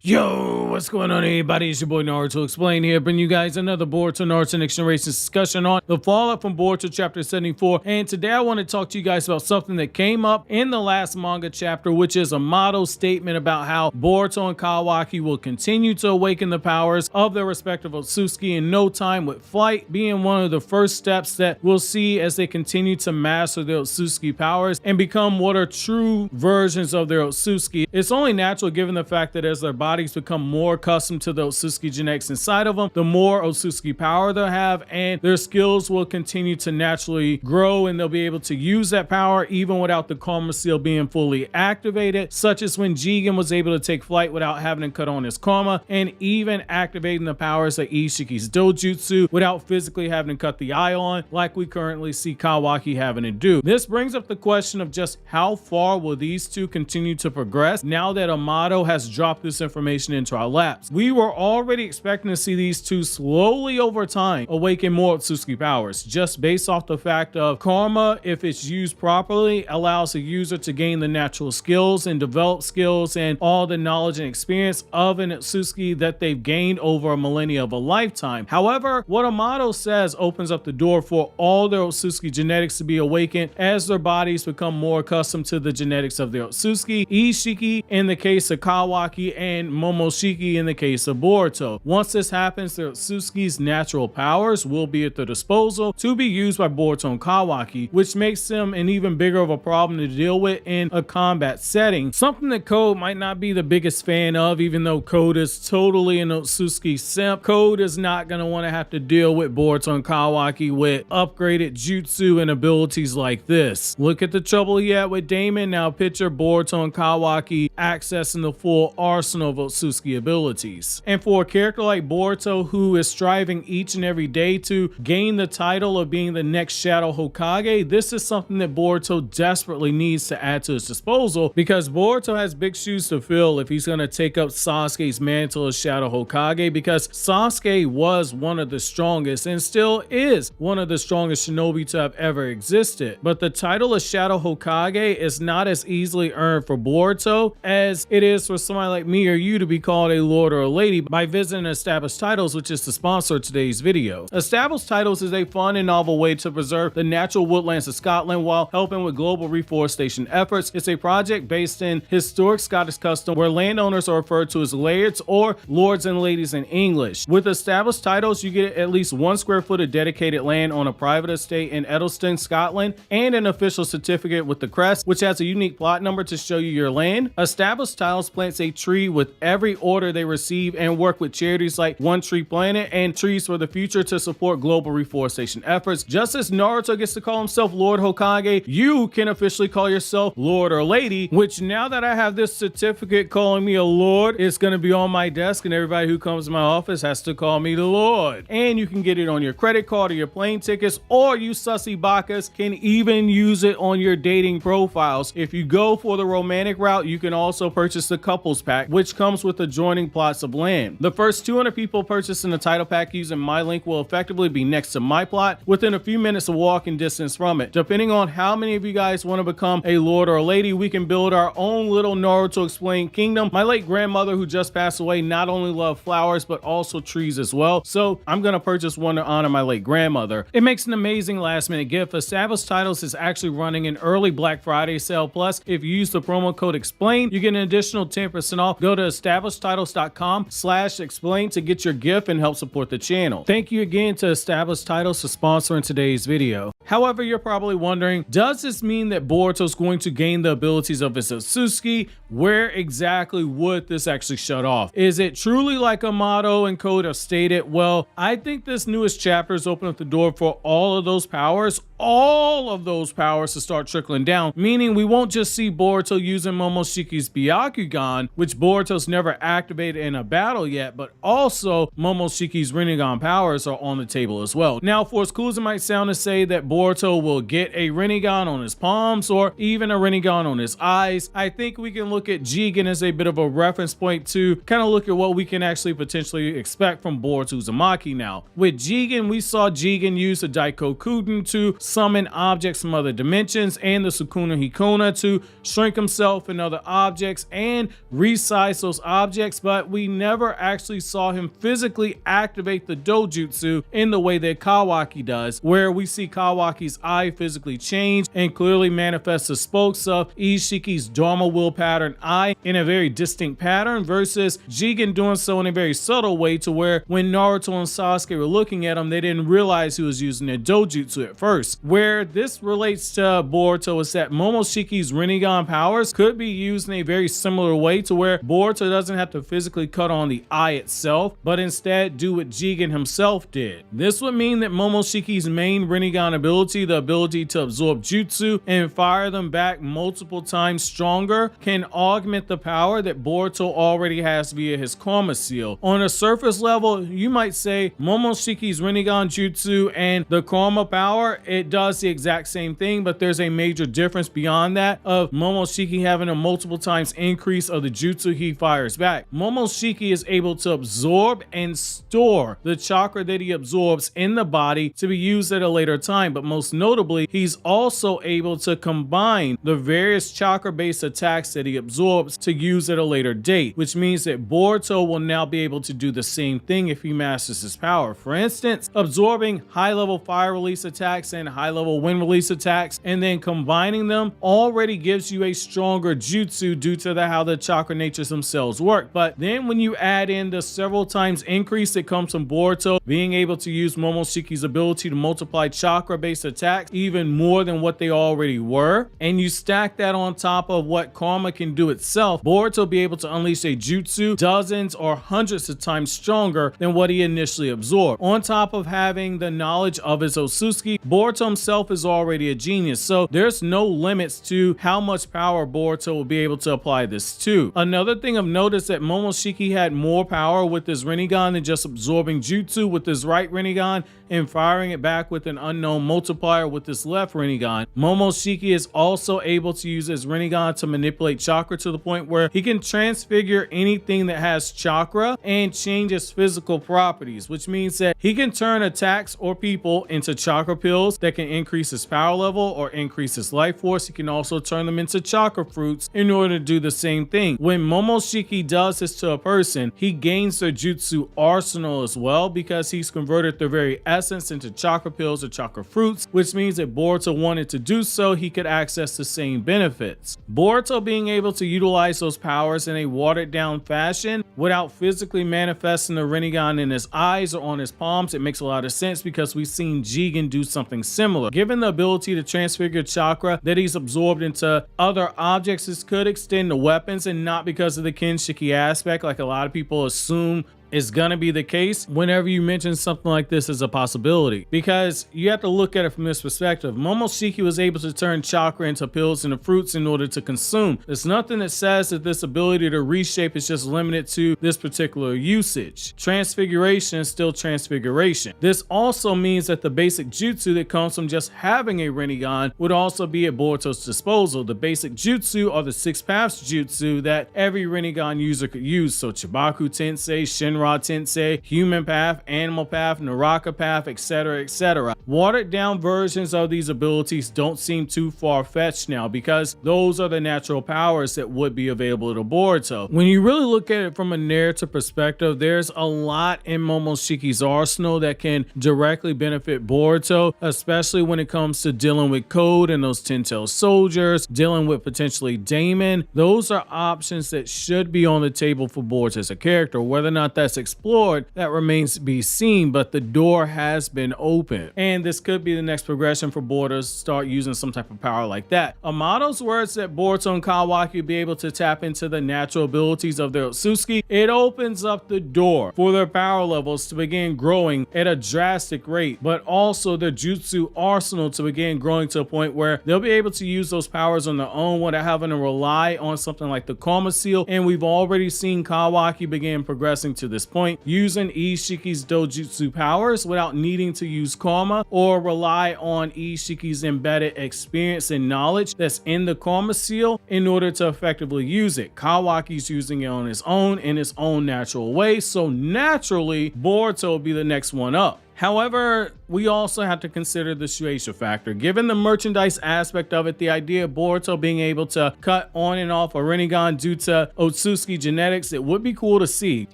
Yo, what's going on everybody? It's your boy Naruto Explain here, bringing you guys another Boruto Naruto Next Generations discussion on the fallout from Boruto chapter 74. And today I want to talk to you guys about something that came up in the last manga chapter, which is a motto statement about how Boruto and Kawaki will continue to awaken the powers of their respective Otsutsuki in no time, with flight being one of the first steps that we'll see as they continue to master their Otsutsuki powers and become what are true versions of their Otsutsuki. It's only natural given the fact that as their bodies become more accustomed to the Otsutsuki genetics inside of them, the more Otsutsuki power they'll have, and their skills will continue to naturally grow, and they'll be able to use that power even without the karma seal being fully activated, such as when Jigen was able to take flight without having to cut on his karma, and even activating the powers of Ishiki's dojutsu without physically having to cut the eye on, like we currently see Kawaki having to do. This brings up the question of just how far will these two continue to progress now that Amato has dropped this information into our laps. We were already expecting to see these two slowly over time awaken more Otsutsuki powers, just based off the fact of karma, if it's used properly, allows the user to gain the natural skills and develop skills and all the knowledge and experience of an Otsutsuki that they've gained over a millennia of a lifetime. However, what Amato says opens up the door for all their Otsutsuki genetics to be awakened as their bodies become more accustomed to the genetics of their Otsutsuki, Ishiki in the case of Kawaki, and Momoshiki in the case of Boruto. Once this happens, their Otsutsuki's natural powers will be at their disposal to be used by Boruto and Kawaki, which makes them an even bigger of a problem to deal with in a combat setting. Something that Code might not be the biggest fan of, even though Code is totally an Otsutsuki simp. Code is not going to want to have to deal with Boruto and Kawaki with upgraded jutsu and abilities like this. Look at the trouble he had with Damon. Now picture Boruto and Kawaki accessing the full arsenal of Otsutsuki abilities. And for a character like Boruto, who is striving each and every day to gain the title of being the next Shadow Hokage, this is something that Boruto desperately needs to add to his disposal, because Boruto has big shoes to fill if he's going to take up Sasuke's mantle as Shadow Hokage, because Sasuke was one of the strongest and still is one of the strongest shinobi to have ever existed. But the title of Shadow Hokage is not as easily earned for Boruto as it is for somebody like me or you to be called a lord or a lady by visiting Established Titles, which is the sponsor of today's video. Established Titles is a fun and novel way to preserve the natural woodlands of Scotland while helping with global reforestation efforts. It's a project based in historic Scottish custom where landowners are referred to as lairds, or lords and ladies in English. With Established Titles, you get at least 1 square foot of dedicated land on a private estate in Edelston, Scotland, and an official certificate with the crest, which has a unique plot number to show you your land. Established Titles plants a tree with every order they receive and work with charities like One Tree Planet and Trees for the Future to support global reforestation efforts. Just as Naruto gets to call himself Lord Hokage, you can officially call yourself Lord or Lady, which now that I have this certificate calling me a Lord, it's going to be on my desk, and everybody who comes to my office has to call me the Lord. And you can get it on your credit card or your plane tickets, or you sussy bakas can even use it on your dating profiles. If you go for the romantic route, you can also purchase the couples pack, which comes with adjoining plots of land. The first 200 people purchasing the title pack using my link will effectively be next to my plot within a few minutes of walking distance from it. Depending on how many of you guys want to become a lord or a lady, we can build our own little Naruto Explained kingdom. My late grandmother, who just passed away, not only loved flowers but also trees as well, so I'm gonna purchase one to honor my late grandmother. It makes an amazing last minute gift. Established Titles is actually running an early Black Friday sale, plus if you use the promo code EXPLAIN, you get an additional 10% off. Go to establishedtitles.com/explain to get your gift and help support the channel. Thank you again to Established Titles for sponsoring today's video. However, you're probably wondering, does this mean that Boruto's going to gain the abilities of his Otsutsuki? Where exactly would this actually shut off? Is it truly like Amato and Code have stated? Well, I think this newest chapter has opened up the door for all of those powers to start trickling down, meaning we won't just see Boruto using Momoshiki's Byakugan, which Boruto's never activated in a battle yet, but also Momoshikis Rinnegan powers are on the table as well. Now, for as cool as it might sound to say that Boruto will get a Rinnegan on his palms or even a Rinnegan on his eyes. I think we can look at Jigen as a bit of a reference point to kind of look at what we can actually potentially expect from Boruto Uzumaki now. With Jigen, we saw Jigen use the Daikokuden to summon objects from other dimensions and the Sukuna Hikona to shrink himself and other objects and resize those objects, but we never actually saw him physically activate the dojutsu in the way that Kawaki does, where we see Kawaki's eye physically change and clearly manifest the spokes of Ishiki's Dharma will pattern eye in a very distinct pattern, versus Jigen doing so in a very subtle way to where when Naruto and Sasuke were looking at him, they didn't realize he was using a dojutsu at first. Where this relates to Boruto is that Momoshiki's Rinnegan powers could be used in a very similar way to where Boruto doesn't have to physically cut on the eye itself, but instead do what Jigen himself did. This would mean that Momoshiki's main Rinnegan ability, the ability to absorb jutsu and fire them back multiple times stronger, can augment the power that Boruto already has via his Karma Seal. On a surface level, you might say Momoshiki's Rinnegan jutsu and the Karma power, it does the exact same thing, but there's a major difference beyond that of Momoshiki having a multiple times increase of the jutsu he fires back. Momoshiki is able to absorb and store the chakra that he absorbs in the body to be used at a later time, but most notably, he's also able to combine the various chakra-based attacks that he absorbs to use at a later date, which means that Boruto will now be able to do the same thing if he masters his power. For instance, absorbing high-level fire release attacks and high-level wind release attacks and then combining them already gives you a stronger jutsu due to how the chakra natures themselves work. But then when you add in the several times increase that comes from Boruto being able to use Momoshiki's ability to multiply chakra-based attacks even more than what they already were, and you stack that on top of what Karma can do itself, Boruto will be able to unleash a jutsu dozens or hundreds of times stronger than what he initially absorbed. On top of having the knowledge of his Otsutsuki, Boruto himself is already a genius, so there's no limits to how much power Boruto will be able to apply this to. Another thing of note is that Momoshiki had more power with his Rinnegan than just absorbing jutsu with his right Rinnegan and firing it back with an unknown multiplier with his left Rinnegan. Momoshiki is also able to use his Rinnegan to manipulate chakra to the point where he can transfigure anything that has chakra and change its physical properties, which means that he can turn attacks or people into chakra pills that can increase his power level or increase his life force. He can also turn them into chakra fruits in order to do the same thing. When Momoshiki does this to a person, he gains their jutsu arsenal as well because he's converted their very essence into chakra pills or chakra fruits, which means that Boruto wanted to do so, he could access the same benefits. Boruto being able to utilize those powers in a watered down fashion without physically manifesting the Rinnegan in his eyes or on his palms, it makes a lot of sense because we've seen Jigen do something similar. Given the ability to transfigure chakra that he's absorbed into other objects, this could extend to weapons, and not because of the Kinshiki aspect like a lot of people assume is gonna be the case whenever you mention something like this as a possibility, because you have to look at it from this perspective. Momoshiki was able to turn chakra into pills and fruits in order to consume. There's nothing that says that this ability to reshape is just limited to this particular usage. Transfiguration is still transfiguration. This also means that the basic jutsu that comes from just having a Rinnegan would also be at Boruto's disposal. The basic jutsu are the 6 paths jutsu that every Rinnegan user could use, so Chibaku Tensei, Shinra Tensei, Human Path, Animal Path, Naraka Path, etc., etc. Watered down versions of these abilities don't seem too far-fetched now because those are the natural powers that would be available to Boruto. When you really look at it from a narrative perspective, there's a lot in Momoshiki's arsenal that can directly benefit Boruto, especially when it comes to dealing with Code and those 10-tailed soldiers, dealing with potentially Damon. Those are options that should be on the table for Boruto as a character. Whether or not that's explored, that remains to be seen, but the door has been opened, and this could be the next progression for Boruto to start using some type of power like that. Amato's words that Boruto and Kawaki will be able to tap into the natural abilities of their Otsutsuki, it opens up the door for their power levels to begin growing at a drastic rate, but also their jutsu arsenal to begin growing to a point where they'll be able to use those powers on their own without having to rely on something like the Karma Seal, and we've already seen Kawaki begin progressing to this this point, using Ishiki's dojutsu powers without needing to use karma or rely on Ishiki's embedded experience and knowledge that's in the karma seal in order to effectively use it. Kawaki's using it on his own in his own natural way, so naturally Boruto will be the next one up. However, we also have to consider the Shueisha factor. Given the merchandise aspect of it, the idea of Boruto being able to cut on and off a Rinnegan due to Otsutsuki genetics, it would be cool to see,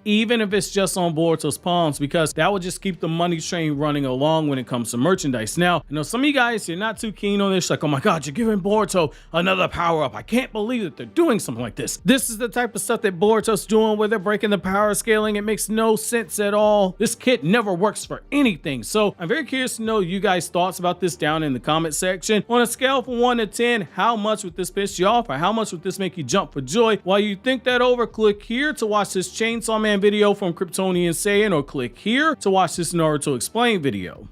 even if it's just on Boruto's palms, because that would just keep the money train running along when it comes to merchandise. Now, I know some of you guys, you're not too keen on this, like, oh my god, you're giving Boruto another power-up. I can't believe that they're doing something like this. This is the type of stuff that Boruto's doing where they're breaking the power scaling. It makes no sense at all. This kit never works for anything. So I'm very curious to know you guys' thoughts about this down in the comment section. On a scale from 1 to 10, how much would this piss you off, or how much would this make you jump for joy? While you think that over, click here to watch this Chainsaw Man video from KRYPTONIAN SAIYAN, or click here to watch this Naruto Explain video.